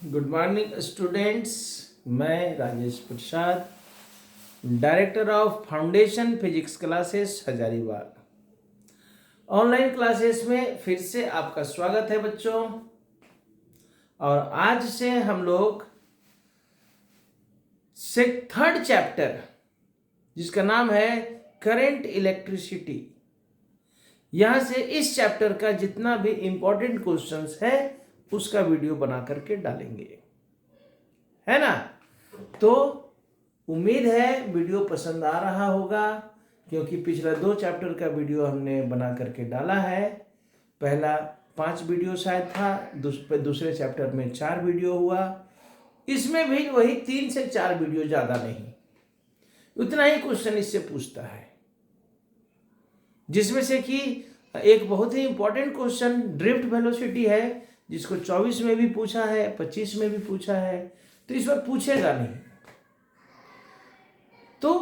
Good morning students. मैं Rajesh Prasad, director of foundation physics classes Hazaribagh. Online classes में फिर से आपका स्वागत है बच्चों। और आज से हम लोग से थर्ड चैप्टर, जिसका नाम है करंट इलेक्ट्रिसिटी, यहाँ से इस चैप्टर का जितना भी इंपॉर्टेंट क्वेश्चंस है उसका वीडियो बना करके डालेंगे, है ना। तो उम्मीद है वीडियो पसंद आ रहा होगा, क्योंकि पिछला 2 चैप्टर का वीडियो हमने बना करके डाला है। पहला 5 वीडियो शायद था, दूसरे चैप्टर में 4 वीडियो हुआ। इसमें भी वही 3 से 4 वीडियो, ज़्यादा नहीं, उतना ही क्वेश्चन इससे पूछता है। जिसमें से कि एक बहुत ही इंपॉर्टेंट क्वेश्चन ड्रिफ्ट वेलोसिटी है, जिसको 24 में भी पूछा है, 25 में भी पूछा है, तो इस बार पूछेगा नहीं। तो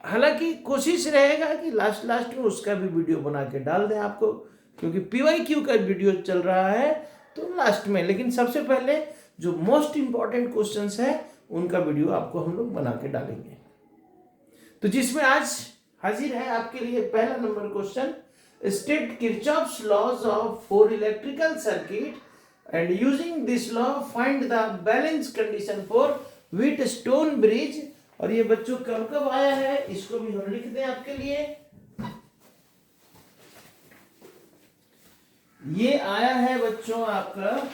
हालांकि कोशिश रहेगा कि लास्ट में उसका भी वीडियो बना के डाल दें आपको, क्योंकि PYQ का वीडियो चल रहा है तो लास्ट में। लेकिन सबसे पहले जो मोस्ट इंपॉर्टेंट क्वेश्चंस है उनका वीडियो आपको हम लोग बना के डालेंगे। तो जिसमें आज हाजिर है आपके लिए पहला number question, state Kirchhoff's laws of for electrical circuit and using this law find the balance condition for Wheatstone bridge. और ये बच्चों कब कब आया है, इसको भी हम लिख दें आपके लिए। ये आया है बच्चों आपका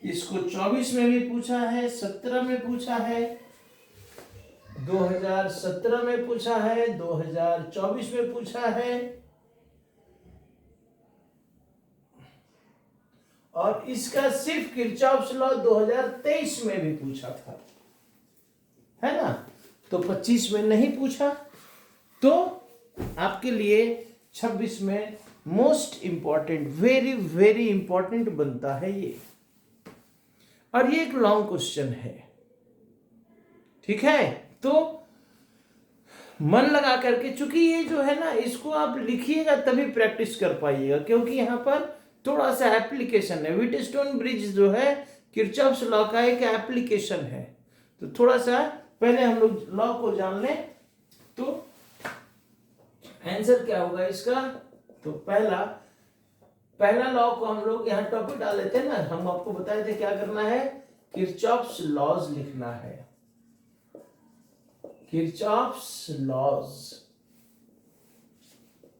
इसको 24 में भी पूछा है, 17 में पूछा है, 2017 में पूछा है, 2024 में पूछा है, और इसका सिर्फ किरचॉफ्स लॉ 2023 में भी पूछा था, है ना। तो 25 में नहीं पूछा, तो आपके लिए 26 में most important, very very important बनता है ये। और ये एक लॉन्ग क्वेश्चन है, ठीक है। तो मन लगा करके, चूंकि ये जो है ना, इसको आप लिखिएगा तभी प्रैक्टिस कर पाइएगा, क्योंकि यहाँ पर थोड़ा सा एप्लीकेशन है। व्हीटस्टोन ब्रिज जो है किरचॉफ्स लॉ का एक एप्लीकेशन है। तो थोड़ा सा पहले हम लोग लॉ को जान लें, तो आंसर क्या होगा इसका। तो पहला लॉ को हम लोग यहाँ टॉपिक डाल लेते हैं ना। हम आपको बताए थे क्या करना है, किरचॉफ्स लॉज लिखना है, किरचॉफ्स लॉज।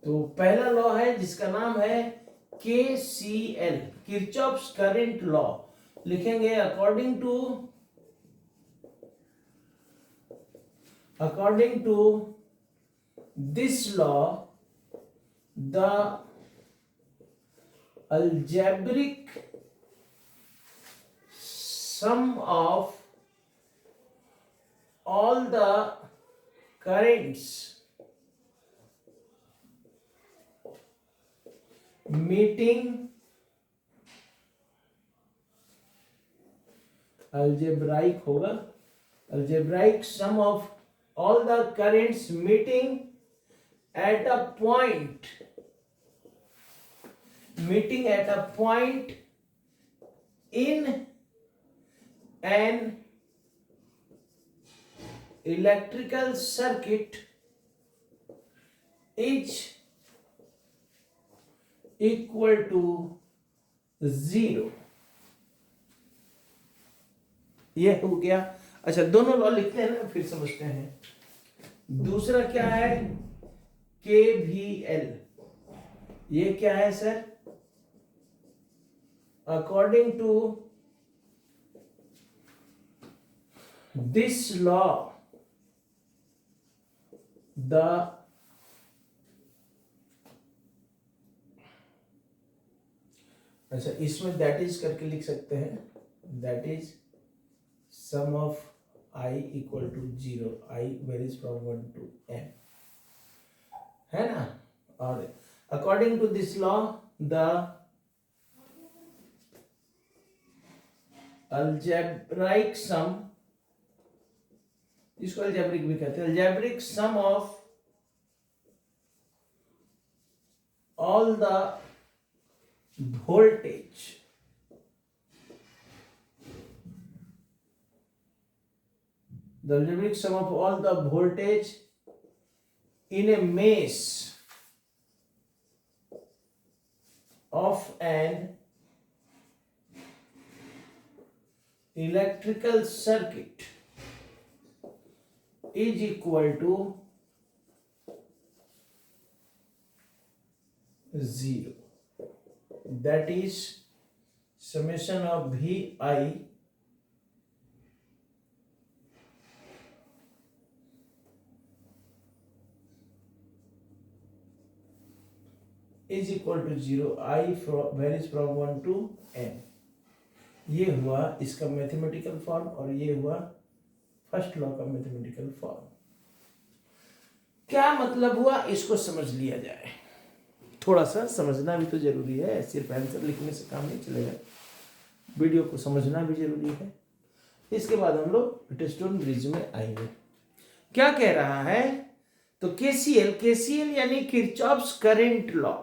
तो पहला लॉ है जिसका नाम है KCL, किरचॉफ्स करंट लॉ। लिखेंगे according to this law the algebraic sum of all the currents meeting algebraic होगा, algebraic sum of all the currents meeting at a point in an electrical circuit is equal to 0। यह हो गया। अच्छा, दोनों law लिखते हैं ना, फिर समझते हैं। दूसरा क्या है, KVL। ये क्या है sir, according to this law the अच्छा, इसमें दैट इज करके लिख सकते हैं, that is sum of I equal to 0, I varies from 1 to n, है ना। और according to this law the algebraic sum, इसको algebraic भी कहते हैं, algebraic sum of all the voltage the algebraic sum of all the voltage in a mesh of an electrical circuit is equal to 0. That is summation of VI is equal to 0. I varies from 1 to n. ये हुआ इसका mathematical form और ये हुआ first law का mathematical form. क्या मतलब हुआ इसको समझ लिया जाए। थोड़ा सा समझना भी तो जरूरी है, सिर्फ आंसर लिखने से काम नहीं चलेगा, वीडियो को समझना भी जरूरी है। इसके बाद हम लोग व्हीटस्टोन ब्रिज में आएंगे। क्या कह रहा है तो केसीएल यानी किरचॉफ्स करंट लॉ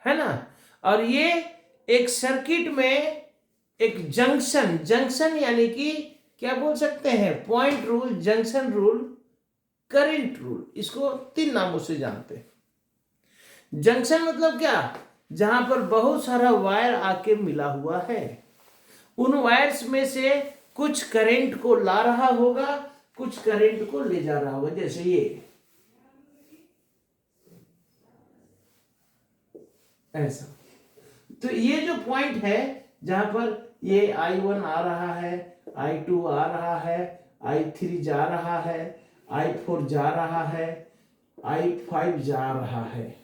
है ना। और ये एक सर्किट में एक जंक्शन यानी कि क्या बोल सकते हैं, point rule, junction rule, current rule, इसको 3 नामों से जानते हैं। जंक्शन मतलब क्या, जहां पर बहुत सारा वायर आके मिला हुआ है, उन वायर्स में से कुछ करंट को ला रहा होगा, कुछ करंट को ले जा रहा होगा। जैसे ये ऐसा, तो ये जो पॉइंट है जहां पर ये I1 आ रहा है, I2 आ रहा है, I3 जा रहा है, I4 जा रहा है, I5 जा रहा है,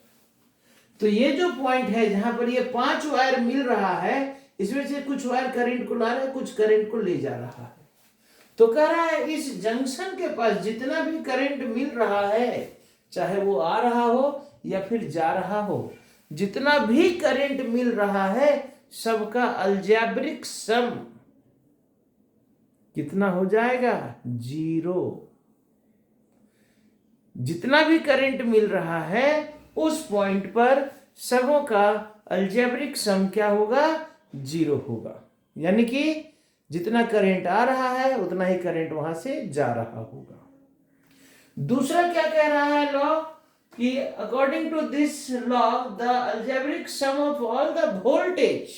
तो ये जो पॉइंट है जहां पर ये 5 वायर मिल रहा है, इसमें से कुछ वायर करंट को ला रहा है, कुछ करंट को ले जा रहा है। तो कह रहा है इस जंक्शन के पास जितना भी करंट मिल रहा है, चाहे वो आ रहा हो या फिर जा रहा हो, जितना भी करंट मिल रहा है सबका अलजेब्रिक सम कितना हो जाएगा, 0। जितना भी करंट मिल रहा है उस पॉइंट पर सबों का अलजेब्रिक सम क्या होगा, 0 होगा। यानी कि जितना करंट आ रहा है उतना ही करंट वहां से जा रहा होगा। दूसरा क्या कह रहा है लॉ कि according to this law the algebraic sum of all the voltage.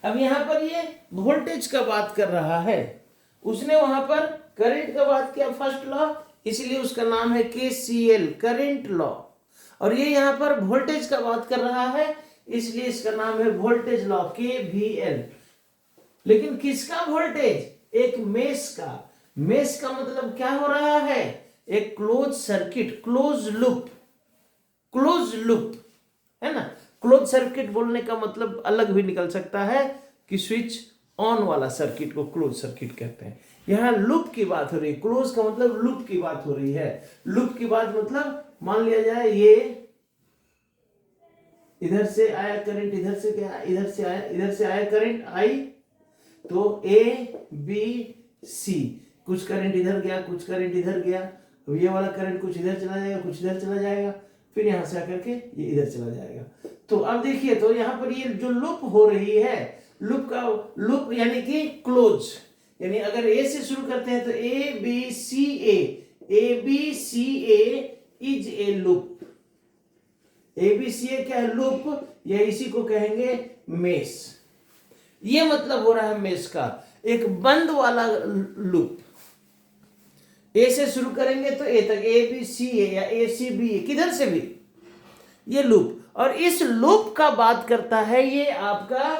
अब यहां पर ये वोल्टेज का बात कर रहा है, उसने वहां पर करंट का बात किया फर्स्ट लॉ, इसलिए उसका नाम है केसीएल, करंट लॉ। और ये यहां पर वोल्टेज का बात कर रहा है, इसलिए इसका नाम है वोल्टेज लॉ, केवीएल। लेकिन किसका वोल्टेज, एक मेश का। मेश का मतलब क्या हो रहा है, एक क्लोज सर्किट, क्लोज लूप है ना। क्लोज सर्किट बोलने का मतलब अलग भी निकल सकता है कि स्विच ऑन वाला सर्किट को क्लोज सर्किट कहते हैं। यहां लूप की बात हो रही है, क्लोज का मतलब लूप की बात हो रही है। लूप की बात मतलब मान लिया जाए ये इधर से आया करंट, इधर से क्या, इधर से आया करंट आई, तो ए बी सी, कुछ करंट इधर गया, कुछ करंट इधर गया। अब ये वाला करंट कुछ इधर चला जाएगा, कुछ इधर चला जाएगा, फिर यहां से आकर के ये इधर चला जाएगा। तो अब देखिए, तो यहां पर ये जो लूप हो रही है, लूप यानी कि क्लोज, यानी अगर ए से शुरू करते हैं तो A B C A is a loop. A B C A क्या है, लूप, या इसी को कहेंगे मेश। ये मतलब हो रहा है मेश का, एक बंद वाला लूप। ए से शुरू करेंगे तो ए तक, ए बी सी ए या ए सी बी ए, किधर से भी ये लूप। और इस लूप का बात करता है ये आपका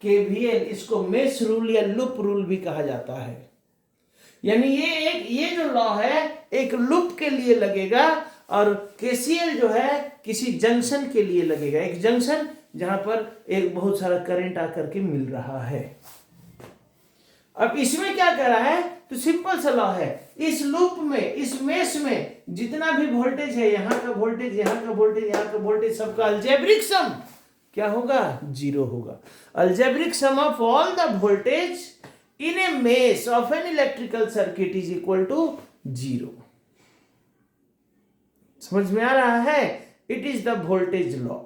केवीएल, इसको मेश रूल या लूप रूल भी कहा जाता है। यानी ये जो लॉ है एक लूप के लिए लगेगा, और केसीएल जो है किसी जंक्शन के लिए लगेगा, एक जंक्शन जहां पर एक बहुत सारा करंट आकर के मिल रहा है। अब इसमें क्या कर रहा है, तो सिंपल सा लॉ है, इस लूप में, इस मेश में जितना भी वोल्टेज है, यहां का वोल्टेज, यहां का वोल्टेज, यहां का वोल्टेज, सबका अलजेब्रिक सम क्या होगा, 0 होगा। Algebraic sum of all the voltage in a mesh of an electrical circuit is equal to 0। समझ में आ रहा है? It is the voltage law.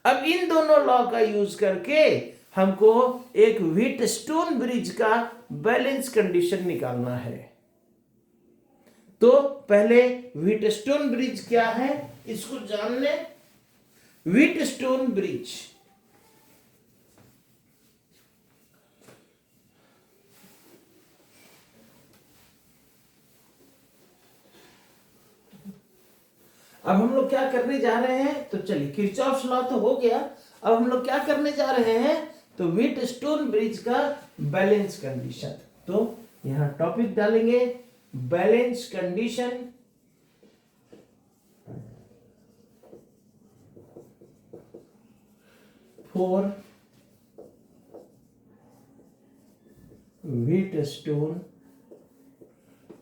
अब इन दोनों लॉ का यूज करके हमको एक व्हीटस्टोन ब्रिज का बैलेंस कंडीशन निकालना है। तो पहले व्हीटस्टोन ब्रिज क्या है इसको जान ले। व्हीटस्टोन ब्रिज अब हम लोग क्या करने जा रहे हैं, तो चलिए किरचॉफ्स लॉ तो हो गया। अब हम लोग क्या करने जा रहे हैं, तो व्हीटस्टोन ब्रिज का बैलेंस कंडीशन। तो यहां टॉपिक डालेंगे balance condition for Wheatstone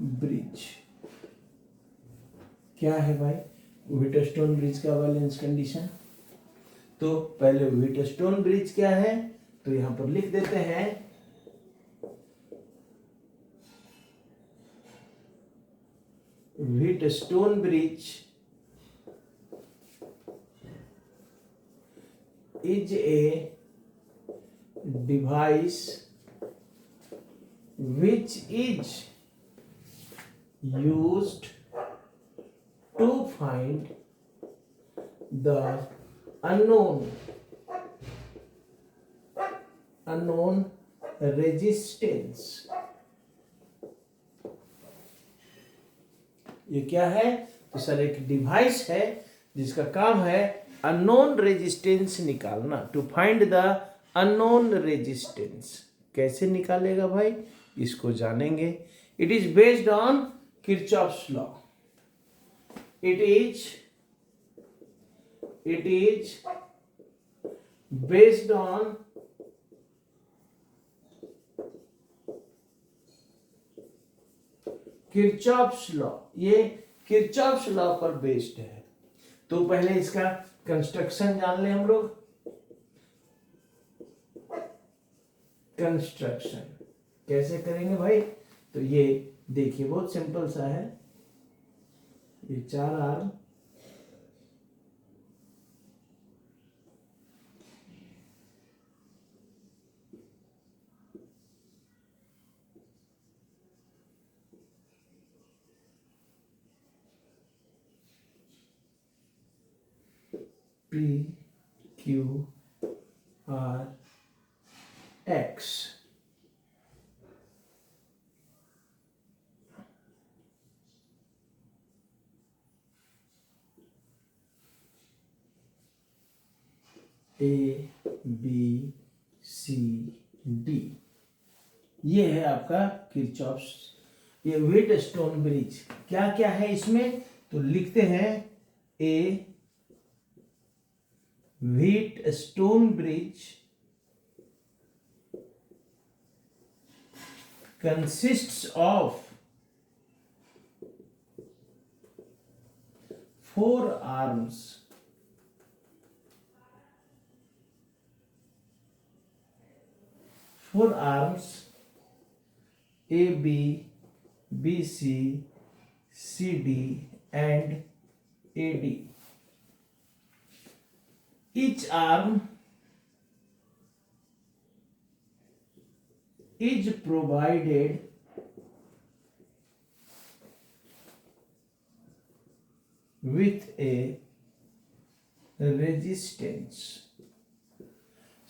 bridge. क्या है भाई व्हीटस्टोन ब्रिज का बैलेंस कंडीशन? तो पहले व्हीटस्टोन ब्रिज क्या है, तो यहां पर लिख देते हैं Wheatstone bridge is a device which is used to find the unknown resistance। ये क्या है, तो सर एक डिवाइस है जिसका काम है अननोन रेजिस्टेंस निकालना, to find the unknown resistance. कैसे निकालेगा भाई, इसको जानेंगे। It is based on Kirchhoff's law. It is based on Kirchhoff's law. ये किरचॉफ्स लॉ पर बेस्ड है। तो पहले इसका कंस्ट्रक्शन जान ले हम लोग। कंस्ट्रक्शन कैसे करेंगे भाई, तो ये देखिए बहुत सिंपल सा है। ये 4 arm P Q R X A B C D। ये है आपका किरचॉफ्स, ये व्हीटस्टोन ब्रिज। क्या क्या है इसमें, तो लिखते हैं ए Wheatstone bridge consists of 4 arms A, B, B, C, C, D and AD। Each arm is provided with a resistance।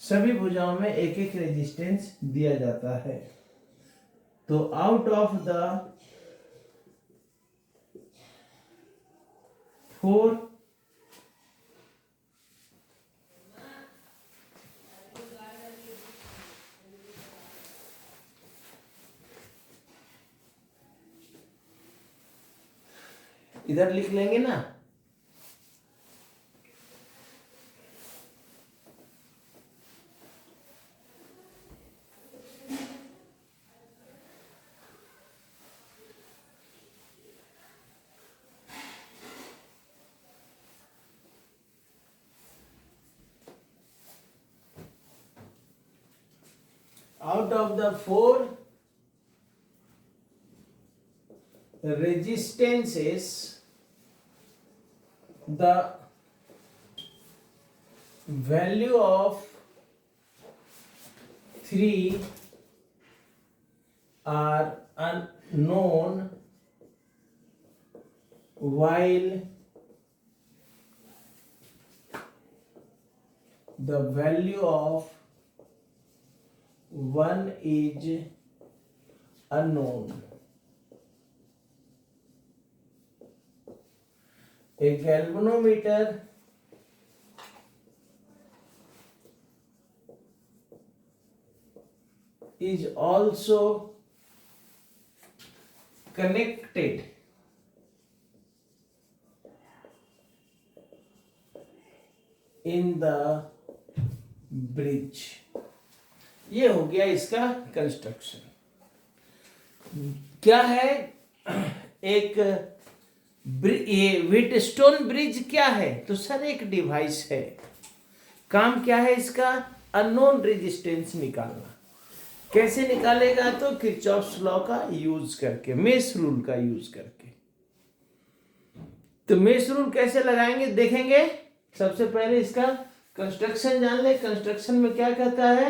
सभी भुजाओं में एक एक रेजिस्टेंस दिया जाता है। तो आउट ऑफ द 4 इधर लिख लेंगे ना, out of the 4 resistances the value of 3 are unknown while the value of 1 is unknown. A galvanometer is also connected in the bridge. ये हो गया इसका कंस्ट्रक्शन। क्या है, एक ये व्हीटस्टोन ब्रिज क्या है? तो सर एक डिवाइस है। काम क्या है इसका? अननोन रेजिस्टेंस निकालना। कैसे निकालेगा? तो किरचॉफ्स लॉ का यूज करके, मेश रूल का यूज करके। तो मेश रूल कैसे लगाएंगे देखेंगे। सबसे पहले इसका कंस्ट्रक्शन जान ले। कंस्ट्रक्शन में क्या कहता है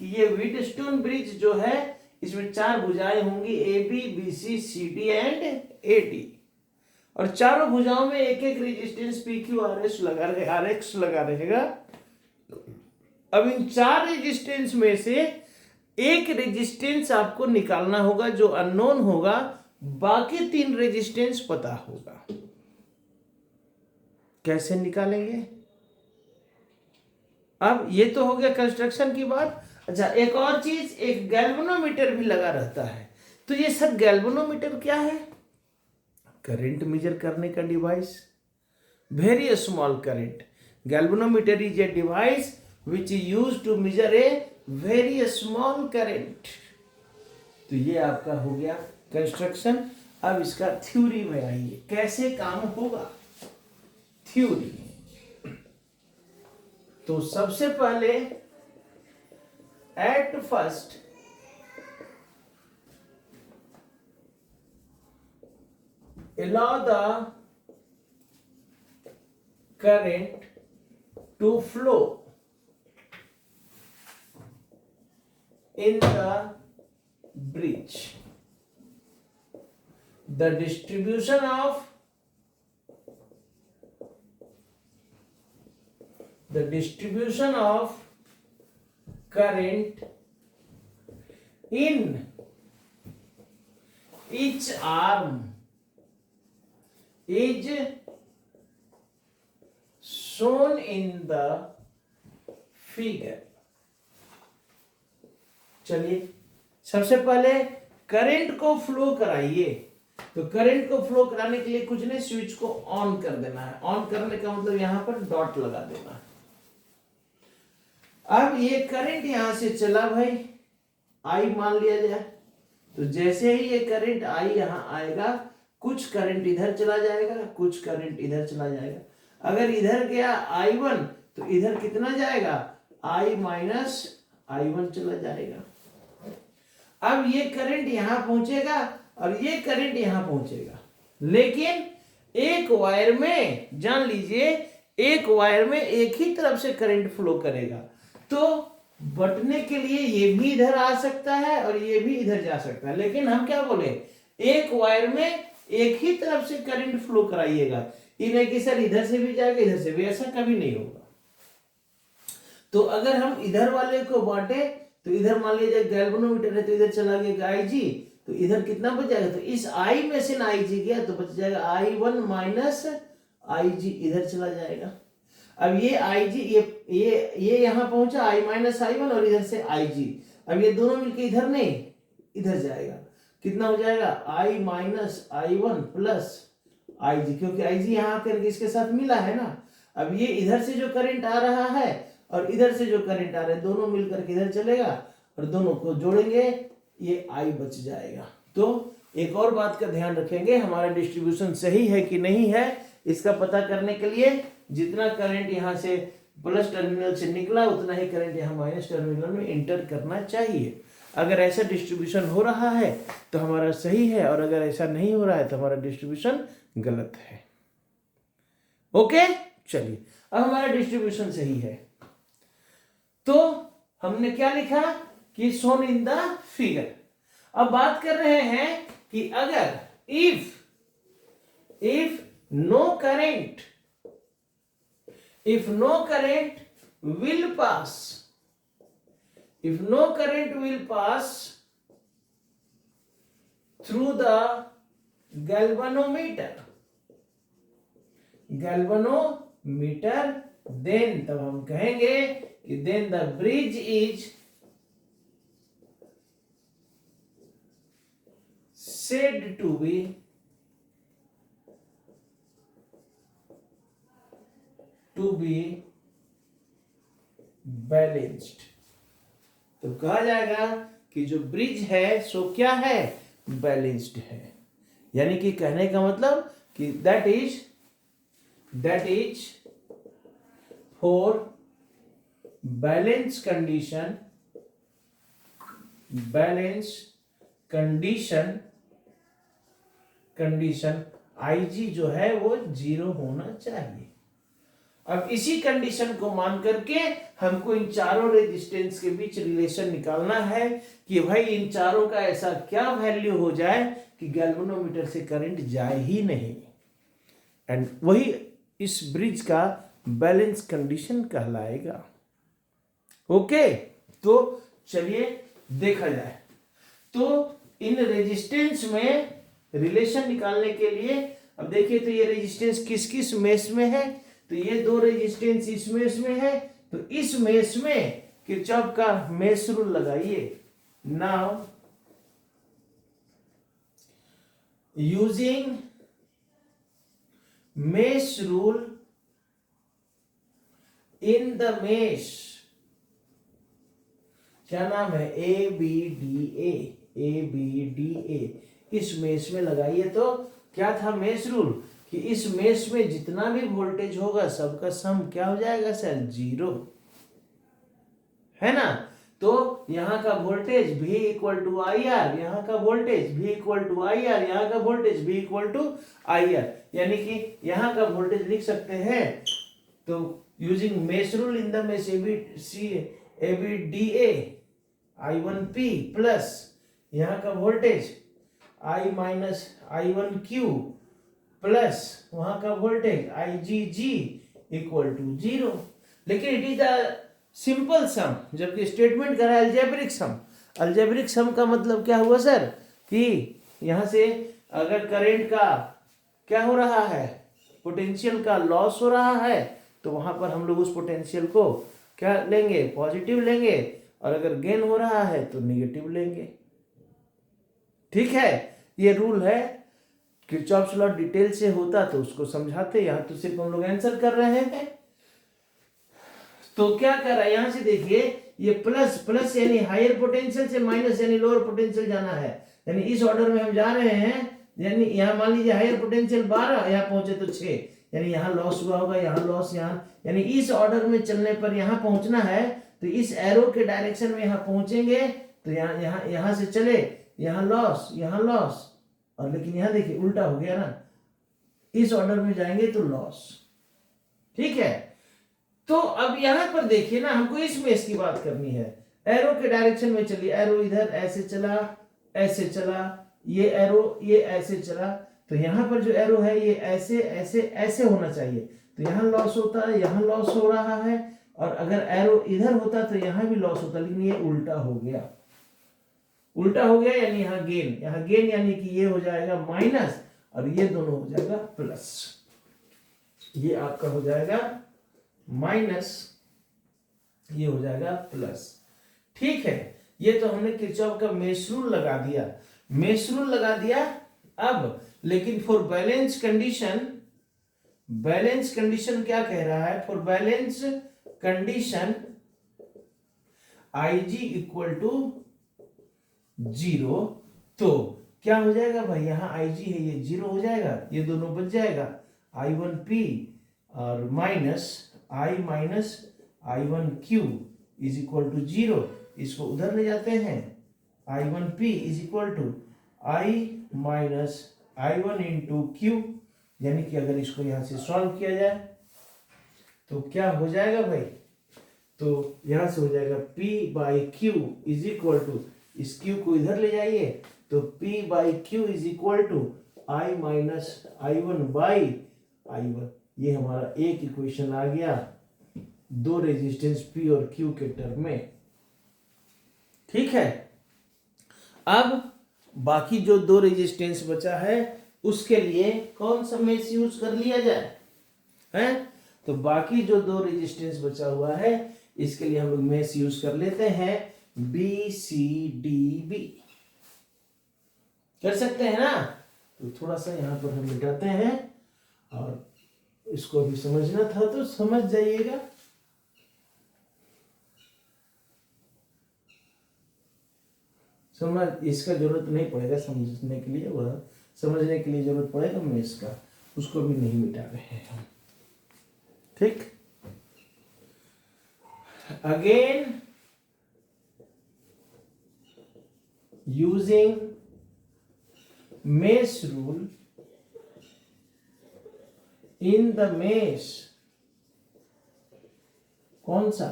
कि ये व्हीटस्टोन ब्रिज जो है इसमें 4 भुजाएं होंगी, A B B C C D and A D, और चारों भुजाओं में एक एक resistance P Q R S R X लगा रहेगा। अब इन 4 रेजिस्टेंस में से एक रेजिस्टेंस आपको निकालना होगा जो अननोन होगा, बाकी 3 रेजिस्टेंस पता होगा। कैसे निकालेंगे? अब ये तो हो गया कंस्ट्रक्शन की बात। अच्छा, एक और चीज, एक गैल्वेनोमीटर भी लगा रहता है। तो ये सब गैल्वेनोमीटर क्या है? करंट मेजर करने का device, very small current. Galvanometer is a device which is used to measure a very small current. तो ये आपका हो गया कंस्ट्रक्शन। अब इसका थ्योरी में आइए, कैसे काम होगा थ्योरी। तो सबसे पहले at first allow the current to flow in the bridge. The distribution of current in each arm is shown in the figure. चलिए, सबसे पहले करंट को फ्लो कराइए। तो करंट को फ्लो कराने के लिए कुछ नहीं, स्विच को ऑन कर देना है। ऑन करने का मतलब यहां पर डॉट लगा देना है। अब ये करंट यहां से चला भाई, आई मान लिया जाए। तो जैसे ही ये करंट आई यहां आएगा, कुछ करंट इधर चला जाएगा, कुछ करंट इधर चला जाएगा। अगर इधर गया I1 तो इधर कितना जाएगा? I माइनस I1 चला जाएगा। अब ये करंट यहां पहुंचेगा और ये करंट यहां पहुंचेगा, लेकिन एक वायर में, जान लीजिए, एक वायर में एक ही तरफ से करंट फ्लो करेगा। तो बटने के लिए ये भी इधर आ सकता है और ये भी इधर जा सकता है, लेकिन हम क्या बोले, एक वायर में एक ही तरफ से करंट फ्लो कराइएगा। ये नहीं कि सर इधर से भी जाएगा इधर से भी, ऐसा कभी नहीं होगा। तो अगर हम इधर वाले को बांटे तो इधर मान लीजिए गैल्वेनोमीटर है तो इधर चला गया IG, तो इधर कितना बच जाएगा? तो इस I में से ना IG गया तो बच जाएगा I1 माइनस IG, इधर चला जाएगा। अब ये IG ये यहां पहुंचा I माइनस I1 और इधर से IG। अब ये दोनों मिलके इधर नहीं इधर जाएगा, कितना हो जाएगा? I minus I1 plus IG, क्योंकि IG यहां करके इसके साथ मिला है ना। अब ये इधर से जो करंट आ रहा है और इधर से जो करंट आ रहा है, दोनों मिलकर के इधर चलेगा और दोनों को जोड़ेंगे, ये I बच जाएगा। तो एक और बात का ध्यान रखेंगे, हमारा डिस्ट्रीब्यूशन सही है कि नहीं है, इसका पता करने के लिए जितना करंट यहाँ से प्लस टर्मिनल से निकला उतना ही करंट यहाँ माइनस टर्मिनल में इंटर करना चाहिए। अगर ऐसा डिस्ट्रीब्यूशन हो रहा है तो हमारा सही है, और अगर ऐसा नहीं हो रहा है तो हमारा डिस्ट्रीब्यूशन गलत है। ओके, चलिए अब हमारा डिस्ट्रीब्यूशन सही है। तो हमने क्या लिखा कि शोन इन द फिगर। अब बात कर रहे हैं कि अगर if no current will pass if no current will pass through the galvanometer then तब हम कहेंगे कि then the bridge is said to be balanced. तो कहा जाएगा कि जो ब्रिज है सो क्या है, बैलेंस्ड है। यानी कि कहने का मतलब कि that is for balance condition IG जो है वो 0 होना चाहिए। अब इसी कंडीशन को मान करके हमको इन चारों रेजिस्टेंस के बीच रिलेशन निकालना है कि भाई इन चारों का ऐसा क्या वैल्यू हो जाए कि गैल्वेनोमीटर से करंट जाए ही नहीं, एंड वही इस ब्रिज का बैलेंस कंडीशन कहलाएगा। ओके, तो चलिए देखा जाए। तो इन रेजिस्टेंस में रिलेशन निकालने के लिए अब देखिए, तो ये रेजिस्टेंस किस किस मेश में है, तो ये दो रेजिस्टेंस इस मेश में है, तो इस मेश में किरचॉफ का मेश रूल लगाइए। Now using mesh rule in the mesh, क्या नाम है, ABDA, इस मेश में लगाइए। तो क्या था मेश रूल कि इस मेश में जितना भी वोल्टेज होगा सबका सम क्या हो जाएगा सर, 0, है ना। तो यहाँ का voltage V equal to IR, यहाँ का voltage V equal to IR, यहाँ का voltage V equal to IR, यानी कि यहाँ का वोल्टेज लिख सकते हैं। तो using mesh rule in the mesh ABDA I1P plus यहाँ का voltage I minus I1Q plus वहां का वोल्टेज IGG इक्वल टू 0। लेकिन it is the simple sum, जबकि स्टेटमेंट कर रहा है अलजेब्रिक सम। अलजेब्रिक सम का मतलब क्या हुआ सर कि यहां से अगर करंट का क्या हो रहा है, पोटेंशियल का लॉस हो रहा है, तो वहां पर हम लोग उस पोटेंशियल को क्या लेंगे, पॉजिटिव लेंगे, और अगर गेन हो रहा है तो निगेटिव लेंगे। ठीक है, ये रूल है। किरचॉफ्स लॉ डिटेल से होता तो उसको समझाते, यहां तो सिर्फ हम लोग आंसर कर रहे हैं। तो क्या कर रहा है, यहां से देखिए, ये प्लस यानी हायर पोटेंशियल से माइनस यानी लोअर पोटेंशियल जाना है, यानी इस ऑर्डर में हम जा रहे हैं। यानी यहाँ मान लीजिए हायर पोटेंशियल 12, यहाँ पहुंचे तो 6, यानी यहाँ लॉस हुआ होगा, यहाँ लॉस, यहाँ, यानी इस ऑर्डर में चलने पर यहाँ पहुंचना है। तो इस एरो के डायरेक्शन में यहाँ पहुंचेंगे, तो यहाँ से चले, यहाँ लॉस, और लेकिन यहाँ देखिए उल्टा हो गया ना, इस ऑर्डर में जाएंगे तो लॉस। ठीक है, तो अब यहां पर देखिए ना, हमको इस मेश की बात करनी है। एरो के डायरेक्शन में चलिए, एरो इधर ऐसे चला, ये एरो ये ऐसे चला, तो यहां पर जो एरो है ये ऐसे होना चाहिए। तो यहां लॉस होता है, यहां लॉस हो रहा है, और अगर एरो इधर होता तो यहां भी लॉस होता, लेकिन ये उल्टा हो गया। यानी यहाँ गेन यानी कि ये हो जाएगा माइनस, और ये दोनों हो जाएगा प्लस। ये आपका हो जाएगा माइनस, ये हो जाएगा प्लस। ठीक है, ये तो हमने किरचॉफ का मेश रूल लगा दिया। अब लेकिन फॉर बैलेंस कंडीशन क्या कह रहा है, for balance condition IG equal to 0, तो क्या हो जाएगा भाई, यहाँ IG है ये 0 हो जाएगा, ये दोनों बच जाएगा, I1P और minus I1Q is equal to 0। इसको उधर ले जाते हैं, I1P is equal to I minus I1 into Q यानी कि अगर इसको यहाँ से सॉल्व किया जाए तो क्या हो जाएगा भाई, तो यहाँ से हो जाएगा P/Q इज इक्वल टू, इस Q को इधर ले जाइए तो P/Q is equal to I minus I1/I1। ये हमारा एक इक्वेशन आ गया दो रेजिस्टेंस P और Q के टर्म में। ठीक है, अब बाकी जो दो रेजिस्टेंस बचा है उसके लिए कौन सा मेश यूज कर लिया जाए, हैं? तो बाकी जो दो रेजिस्टेंस बचा हुआ है इसके लिए हम लोग मेश यूज कर लेते हैं BCDB। कर सकते हैं ना? तो थोड़ा सा यहाँ पर हम मिटाते हैं और इसको भी समझना था तो समझ जाइएगा। समझ, इसका जरूरत नहीं पड़ेगा समझने के लिए, वह समझने के लिए जरूरत पड़ेगा मेश का, उसको भी नहीं मिटा रहे हैं हम। ठीक, again using mesh rule in the mesh, कौन सा,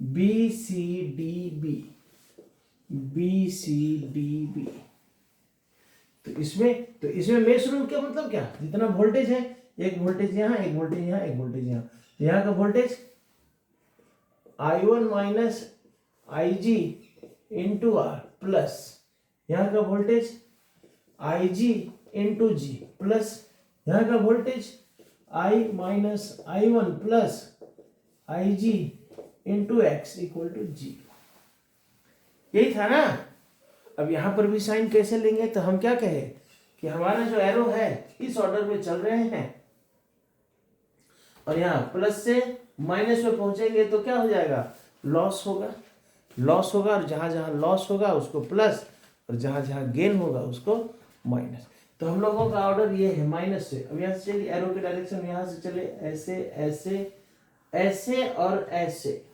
BCDB। तो इसमें मेश रूल का मतलब क्या, जितना वोल्टेज है, एक वोल्टेज यहाँ, एक वोल्टेज यहाँ, एक वोल्टेज यहाँ, तो यहाँ का voltage I1 minus IG into R plus यहाँ का voltage IG into G plus यहाँ का voltage I minus I1 plus IG into X equal to G। यही था ना। अब यहां पर भी साइन कैसे लेंगे, तो हम क्या कहें कि हमारा जो एरो है इस ऑर्डर में चल रहे हैं और यहाँ प्लस से माइनस में पहुंचेंगे तो क्या हो जाएगा, लॉस होगा। और जहां जहां लॉस होगा उसको प्लस और जहां जहां गेन होगा उसको माइनस। तो हम लोगों का ऑर्डर ये है माइनस से। अब यहाँ से चलिए एरो के डायरेक्शन, यहाँ से चले ऐसे ऐसे ऐसे और ऐसे।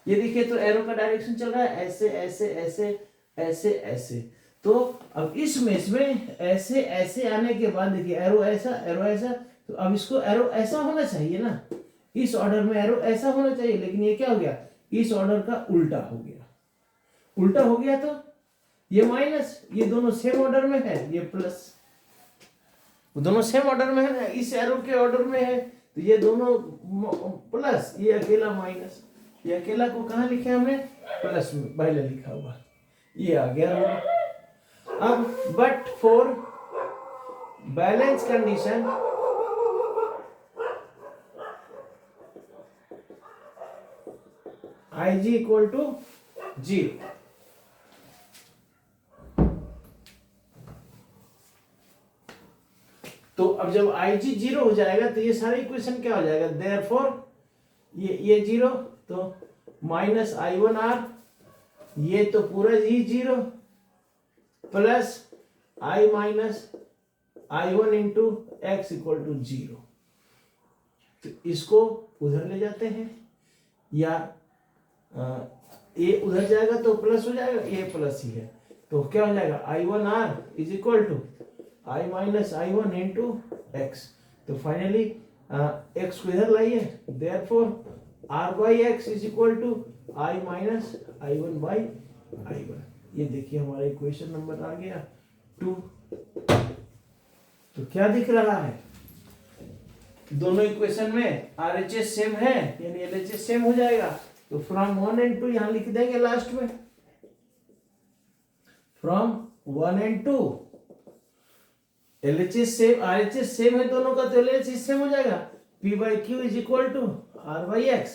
ये देखिए तो एरो का डायरेक्शन चल रहा है ऐसे ऐसे ऐसे ऐसे ऐसे। तो अब इस मेश में ऐसे ऐसे आने के बाद देखिए एरो ऐसा, तो अब इसको एरो ऐसा होना चाहिए ना, इस ऑर्डर में एरो ऐसा होना चाहिए, लेकिन ये क्या हो गया, इस ऑर्डर का उल्टा हो गया। तो ये माइनस, ये दोनों सेम ऑर्डर में है, ये प्लस, दोनों सेम ऑर्डर में है ना, इस एरो के ऑर्डर में है तो ये दोनों प्लस, ये अकेला माइनस। ये अकेला को कहाँ लिखे हमने, प्लस में पहले लिखा हुआ, ये आ गया। अब but for balance condition IG equal to 0। तो अब जब IG 0 हो जाएगा तो ये सारे इक्वेशन क्या हो जाएगा, देयरफॉर ये 0, तो माइनस I1R, ये तो पूरा ही 0 plus I minus I1 into X equal to 0। तो इसको उधर ले जाते हैं, या ये उधर जाएगा तो प्लस हो जाएगा, ये प्लस ही है, तो क्या हो जाएगा I1R is equal to I minus I1 into X। तो फाइनली X को इधर लाइए, therefore R by X is equal to I minus I1 by I1। ये देखिए हमारा इक्वेशन नंबर आ गया 2। तो क्या दिख रहा है, दोनों इक्वेशन में RHS सेम है, यानी LHS सेम हो जाएगा। तो फ्रॉम 1 and 2 यहां लिख देंगे लास्ट में, from 1 and 2 LHS same, RHS same है दोनों का, तो LHS सेम हो जाएगा। P/Q is equal to R/X,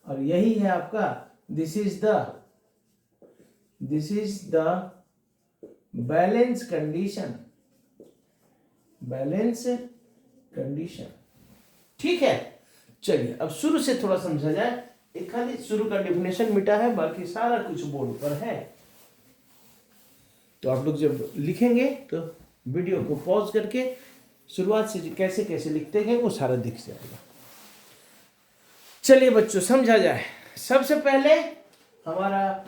और यही है आपका, this is the balance condition. ठीक है, चलिए अब शुरू से थोड़ा समझा जाए। एक खाली शुरू का डेफिनेशन मिटा है, बाकी सारा कुछ बोर्ड पर है। तो आप लोग जब लिखेंगे तो वीडियो को पॉज करके शुरुआत से कैसे कैसे लिखते हैं वो सारा दिख जाएगा। चलिए बच्चों समझा जाए। सबसे पहले हमारा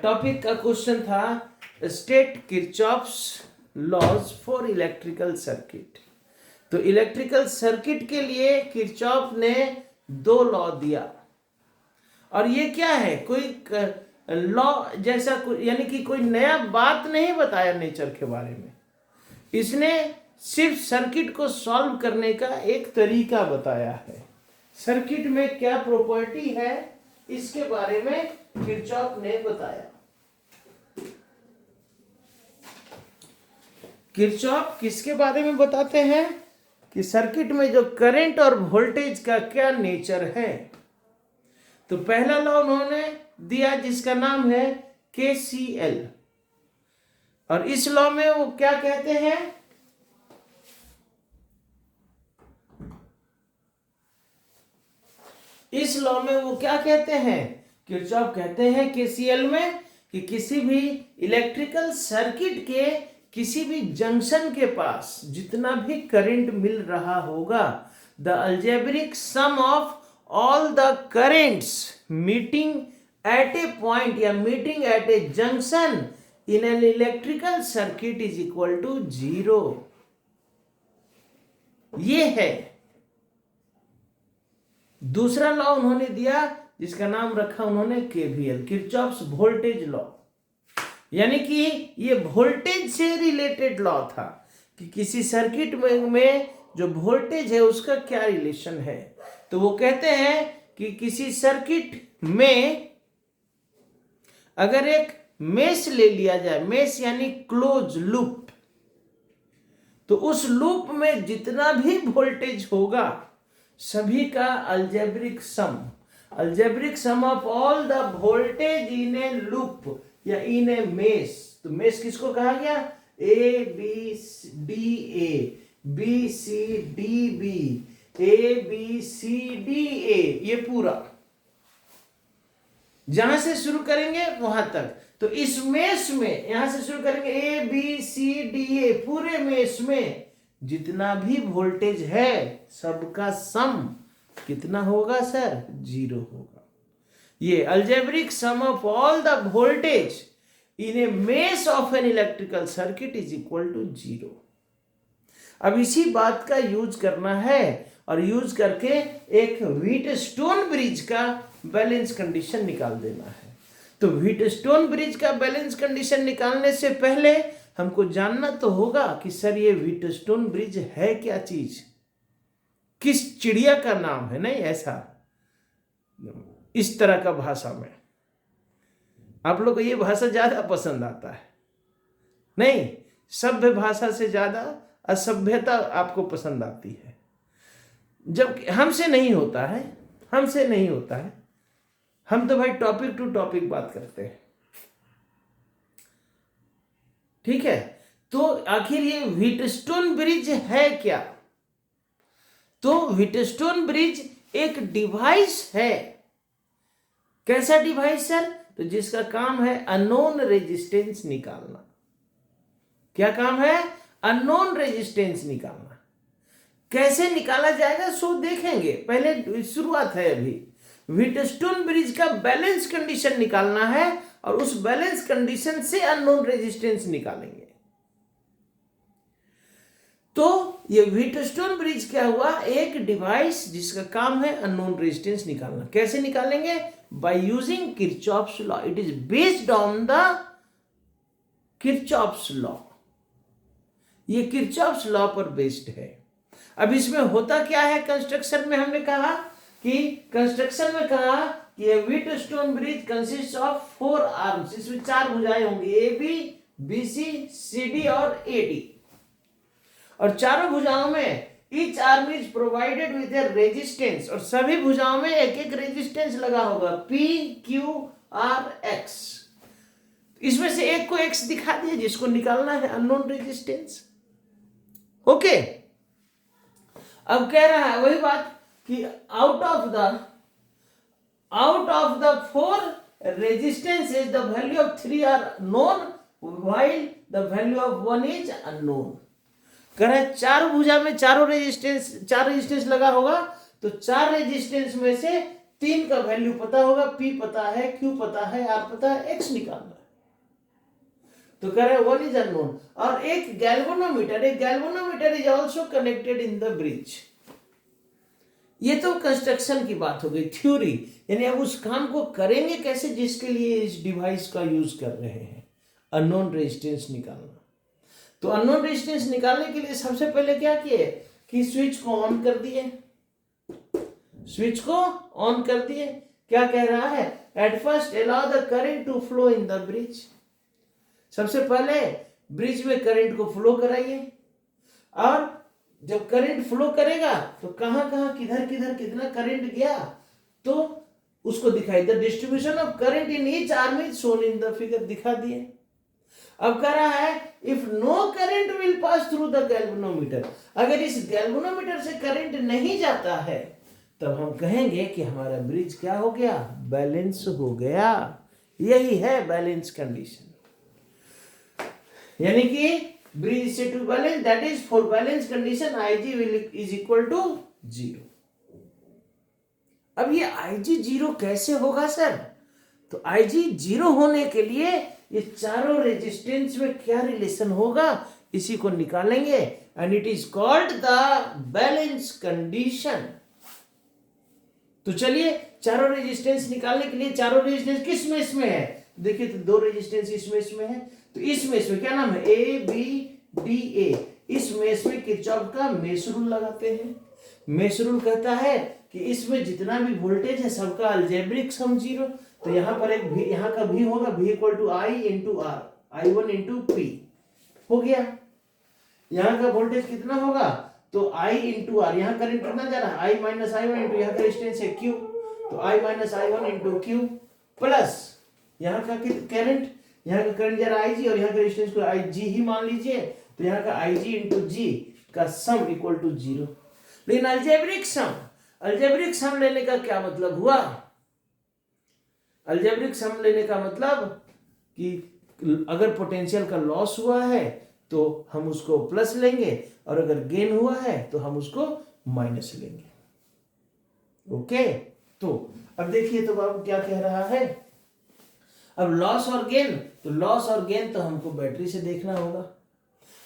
टॉपिक का क्वेश्चन था state Kirchhoff's laws for electrical circuit. तो इलेक्ट्रिकल सर्किट के लिए किरचॉफ ने 2 लॉ दिया। और ये क्या है, कोई लॉ जैसा यानी कि कोई नया बात नहीं बताया नेचर के बारे में, इसने सिर्फ सर्किट को सॉल्व करने का एक तरीका बताया है। सर्किट में क्या प्रॉपर्टी है इसके बारे में किरचॉफ ने बताया। किरचॉफ किसके बारे में बताते हैं कि सर्किट में जो करंट और वोल्टेज का क्या नेचर है। तो पहला लॉ उन्होंने दिया जिसका नाम है KCL, और इस लॉ में वो क्या कहते हैं, इस लॉ में वो क्या कहते हैं, किरचॉफ कहते हैं KCL में कि किसी भी इलेक्ट्रिकल सर्किट के किसी भी जंक्शन के पास जितना भी करंट मिल रहा होगा, the algebraic sum of all the currents meeting at a point या meeting at a junction in an electrical circuit is equal to 0। ये है। दूसरा लॉ उन्होंने दिया जिसका नाम रखा उन्होंने KVL, किरचॉफ्स वोल्टेज लॉ, यानी कि ये वोल्टेज से रिलेटेड लॉ था कि किसी सर्किट में जो वोल्टेज है उसका क्या रिलेशन है। तो वो कहते हैं कि किसी सर्किट में अगर एक मेश ले लिया जाए, मेश यानी क्लोज लूप, तो उस लूप में जितना भी वोल्टेज होगा सभी का algebraic sum of all the voltage in A loop या इन ए मेश। तो मेश किसको कहा गया, ABCDA, BCDB, ABCDA, ये पूरा जहां से शुरू करेंगे वहां तक। तो इस मेश में यहां से शुरू करेंगे ABCDA, पूरे मेश में जितना भी वोल्टेज है सबका सम कितना होगा सर, 0 होगा। ये algebraic sum of all the voltage in a mesh of an electrical circuit is equal to 0। अब इसी बात का यूज करना है और यूज करके एक व्हीटस्टोन ब्रिज का बैलेंस कंडीशन निकाल देना है। तो व्हीटस्टोन ब्रिज का बैलेंस कंडीशन निकालने से पहले हमको जानना तो होगा कि सर ये व्हीटस्टोन ब्रिज है क्या चीज, किस चिड़िया का नाम है। नहीं, ऐसा इस तरह का भाषा में आप लोग को ये भाषा ज्यादा पसंद आता है। नहीं, सभ्य भाषा से ज्यादा असभ्यता आपको पसंद आती है। जब हमसे नहीं होता है, हमसे नहीं होता है, हम तो भाई टॉपिक टू टॉपिक बात करते हैं। ठीक है, तो आखिर ये व्हीटस्टोन ब्रिज है क्या। तो व्हीटस्टोन ब्रिज एक डिवाइस है। कैसा डिवाइस सर, तो जिसका काम है अननोन रेजिस्टेंस निकालना। क्या काम है, अननोन रेजिस्टेंस निकालना। कैसे निकाला जाएगा सो देखेंगे, पहले शुरुआत है। अभी व्हीटस्टोन ब्रिज का बैलेंस कंडीशन निकालना है और उस बैलेंस कंडीशन से अननोन रेजिस्टेंस निकालेंगे। तो ये व्हीटस्टोन ब्रिज क्या हुआ, एक डिवाइस जिसका काम है अननोन रेजिस्टेंस निकालना। कैसे निकालेंगे, by using Kirchhoff's law. It is based on the Kirchhoff's law. ये किरचॉफ्स लॉ पर बेस्ड है। अब इसमें होता क्या है, कंस्ट्रक्शन में हमने कहा कि कंस्ट्रक्शन में कहा कि ये Wheatstone bridge consist of 4 arms. इसमें 4 भुजाएं होंगी, AB, BC, CD और AD। और चारों भुजाओं में each arm is provided with A resistance, और सभी भुजाओं में एक एक रेजिस्टेंस लगा होगा, P, Q, R, X। इसमें से एक को X दिखा दिया जिसको निकालना है अननोन रेजिस्टेंस। ओके, अब कह रहा है वही बात कि out of the 4 resistances the value of 3 are known while the value of 1 is unknown. कह रहा है 4 भुजा में 4 रेजिस्टेंस लगा होगा, तो 4 रेजिस्टेंस में से 3 का वैल्यू पता होगा, P पता है, Q पता है, R पता है, X निकालना है। तो कह रहे हैं वन इज अननोन। और एक galvanometer is also connected in the bridge. ये तो कंस्ट्रक्शन की बात हो गई, थ्योरी, यानी अब उस काम को करेंगे कैसे जिसके लिए इस डिवाइस का यूज कर रहे हैं, अननोन रेजिस्टेंस निकालना। तो अननोन रेजिस्टेंस निकालने के लिए सबसे पहले क्या किए कि स्विच को ऑन कर दिए, स्विच को ऑन कर दिए। क्या कह रहा है, at first allow the current to flow in the bridge. सबसे पहले ब्रिज में करंट को फ्लो कराइए, और जब करंट फ्लो करेगा तो कहां कहां किधर किधर कितना करंट गया तो उसको दिखाई, the distribution of current in each arm is shown in the figure, दिखा दिए। अब कह रहा है if no current will pass through the galvanometer, अगर इस गैल्वेनोमीटर से करंट नहीं जाता है तब हम कहेंगे कि हमारा ब्रिज क्या हो गया, बैलेंस हो गया। यही है बैलेंस कंडीशन, यानी कि ब्रिज से to balance, that is for balance condition Ig will is equal to 0। अब ये Ig 0 कैसे होगा सर, तो Ig 0 होने के लिए ये चारों रेजिस्टेंस में क्या रिलेशन होगा इसी को निकालेंगे, and it is called the balance condition. तो चलिए चारों रेजिस्टेंस निकालने के लिए, चारों रेजिस्टेंस किस में इसमें है, देखिए तो दो रेजिस्टेंस इसमें है, तो इसमें क्या नाम है, ए बी डी ए। इसमें किरचॉफ का मेश रूल लगाते हैं। मेश रूल कहता है कि इसमें जितना भी वोल्टेज है सबका अलजेब्रिक सम 0। तो यहाँ पर एक भी, यहाँ का भी होगा v equal to I into R, I1 into P हो गया। यहाँ का वोल्टेज कितना होगा, तो I इंटू आर, यहाँ करंट कितना जा रहा है, I माइनस I1 इंटू यहाँ का रेजिस्टेंस है Q, तो I minus I1 into Q plus यहाँ का करंट, यहाँ का करंट जा रहा है IG और यहाँ का रेजिस्टेंस को IG ही मान लीजिए, तो यहाँ का IG इंटू G का सम इक्वल टू 0। लेकिन अल्जेब्रिक सम लेने का क्या मतलब हुआ, अल्जेब्रिक सम लेने का मतलब कि अगर पोटेंशियल का लॉस हुआ है तो हम उसको प्लस लेंगे, और अगर गेन हुआ है तो हम उसको माइनस लेंगे। ओके, तो अब देखिए तो बाबू क्या कह रहा है, अब लॉस और गेन, तो लॉस और गेन तो हमको बैटरी से देखना होगा।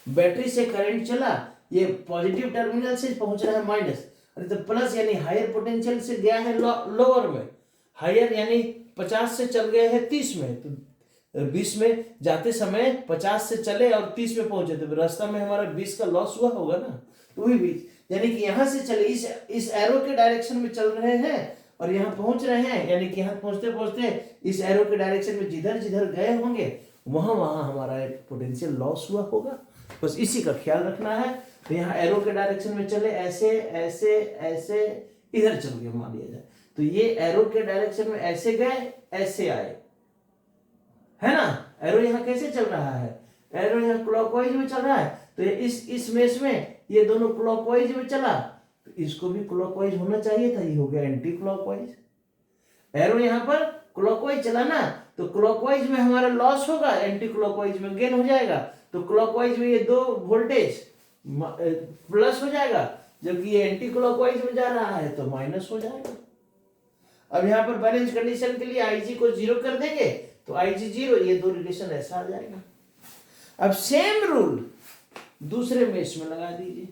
बैटरी से करंट चला, ये पॉजिटिव टर्मिनल से पहुंच रहा है माइनस, अरे तो प्लस यानी हायर पोटेंशियल से गया है लोअर में, हायर यानी 50 से चल गए हैं 30 में, तो 20 में जाते समय 50 से चले और 30 में पहुंचे, तो रास्ता में हमारा 20 का लॉस हुआ होगा ना, तो वही 20, यानी कि यहां से चले इस एरो के डायरेक्शन में चल रहे हैं और यहाँ पहुंच रहे हैं, यानी कि यहाँ पहुंचते पहुंचते इस एरो के डायरेक्शन में जिधर जिधर गए होंगे वहां वहां हमारा पोटेंशियल लॉस हुआ होगा, बस इसी का ख्याल रखना है। तो यहाँ एरो के डायरेक्शन में चले, ऐसे ऐसे ऐसे इधर चल गए मान लिया जाए, तो ये एरो के डायरेक्शन में ऐसे गए ऐसे आए, है ना। एरो यहाँ कैसे चल रहा है, एरो यहाँ क्लॉकवाइज में चल रहा है, तो इस मेष में ये दोनों क्लॉकवाइज में चला, तो इसको भी क्लॉकवाइज होना चाहिए था, ये हो गया एंटी क्लॉकवाइज। एरो यहाँ पर क्लॉकवाइज चला ना, तो क्लॉकवाइज में हमारा लॉस होगा, एंटी क्लॉकवाइज में गेन हो जाएगा, तो क्लॉकवाइज में ये दो वोल्टेज प्लस हो जाएगा, जबकि ये एंटी क्लॉकवाइज में जा रहा है तो माइनस हो जाएगा। अब यहाँ पर बैलेंस कंडीशन के लिए Ig को 0 कर देंगे, तो Ig 0, ये दो रिलेशन ऐसा आ जाएगा। अब सेम रूल दूसरे मेष में लगा दीजिए,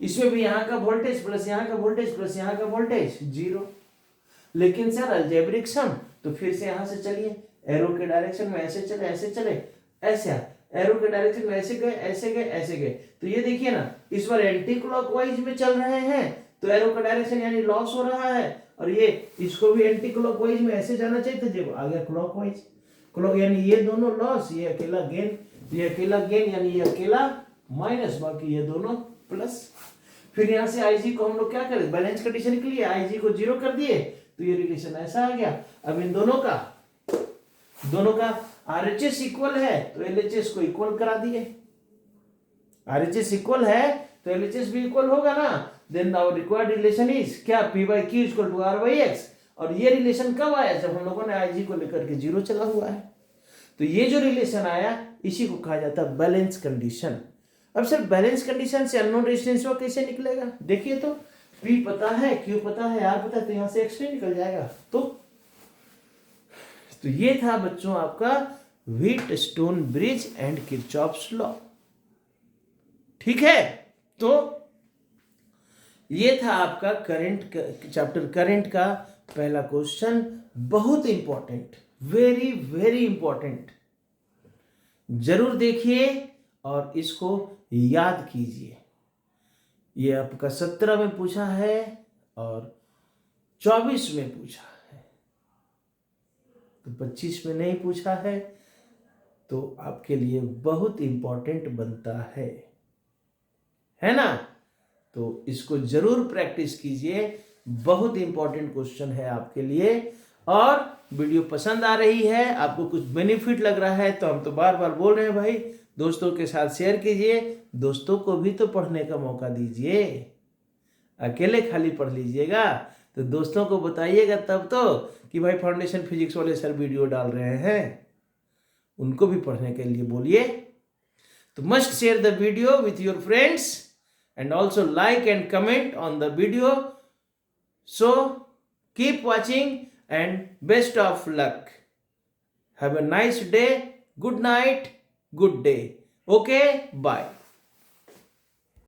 इसमें भी यहाँ का वोल्टेज प्लस यहाँ का वोल्टेज प्लस यहाँ का वोल्टेज 0, लेकिन सर अलजेब्रिक सम, तो फिर से यहाँ से चलिए, एरो के डायरेक्शन में ऐसे चले ऐसे चले ऐसे, एरो के डायरेक्शन में ऐसे गए ऐसे गए ऐसे गए, तो ये देखिए ना इस बार एंटी क्लॉकवाइज में चल रहे हैं, तो एरो का डायरेक्शन यानी लॉस हो रहा है, और ये इसको भी एंटी क्लॉकवाइज में ऐसे जाना चाहिए था, जब आ गया क्लॉकवाइज, क्लॉक यानी ये दोनों लॉस, ये अकेला गेन, ये अकेला गेन यानी ये अकेला माइनस, बाकी ये दोनों प्लस। फिर यहाँ से Ig को हम लोग क्या करें, बैलेंस कंडीशन के लिए Ig को 0 कर दिए, तो ये रिलेशन ऐसा आ गया। अब इन दोनों का RHS इक्वल है तो LHS को इक्वल करा दिए, RHS इक्वल है तो LHS भी इक्वल होगा ना, then our required relation is क्या, P/Q इक्वल टू R/X, और ये रिलेशन कब आया, जब हम लोगों ने Ig को लेकर के 0 चला हुआ है, तो ये जो रिलेशन आया इसी को कहा जाता है बैलेंस कंडीशन। अब सर बैलेंस कंडीशन से अननोन रेजिस्टेंस कैसे निकलेगा, देखिए तो P पता है, Q पता है, R पता है, तो यहाँ से X निकल जाएगा। तो ये था बच्चों आपका Wheatstone bridge and Kirchhoff's law. ठीक है, तो ये था आपका चैप्टर करंट का पहला क्वेश्चन। बहुत इंपॉर्टेंट, वेरी वेरी इंपॉर्टेंट। जरूर देखिए और इसको याद कीजिए। ये आपका 17 में पूछा है और 24 में पूछा है, तो 25 में नहीं पूछा है, तो आपके लिए बहुत इंपॉर्टेंट बनता है ना। तो इसको जरूर प्रैक्टिस कीजिए, बहुत इंपॉर्टेंट क्वेश्चन है आपके लिए। और वीडियो पसंद आ रही है, आपको कुछ बेनिफिट लग रहा है, तो हम तो बार बार बोल रहे हैं भाई, दोस्तों के साथ शेयर कीजिए, दोस्तों को भी तो पढ़ने का मौका दीजिए। अकेले खाली पढ़ लीजिएगा तो दोस्तों को बताइएगा तब तो कि भाई फाउंडेशन फिजिक्स वाले सर वीडियो डाल रहे हैं, उनको भी पढ़ने के लिए बोलिए। तो must share the video with your friends and also like and comment on the video. So keep watching and best of luck. Have a nice day, good night, good day. Okay, bye.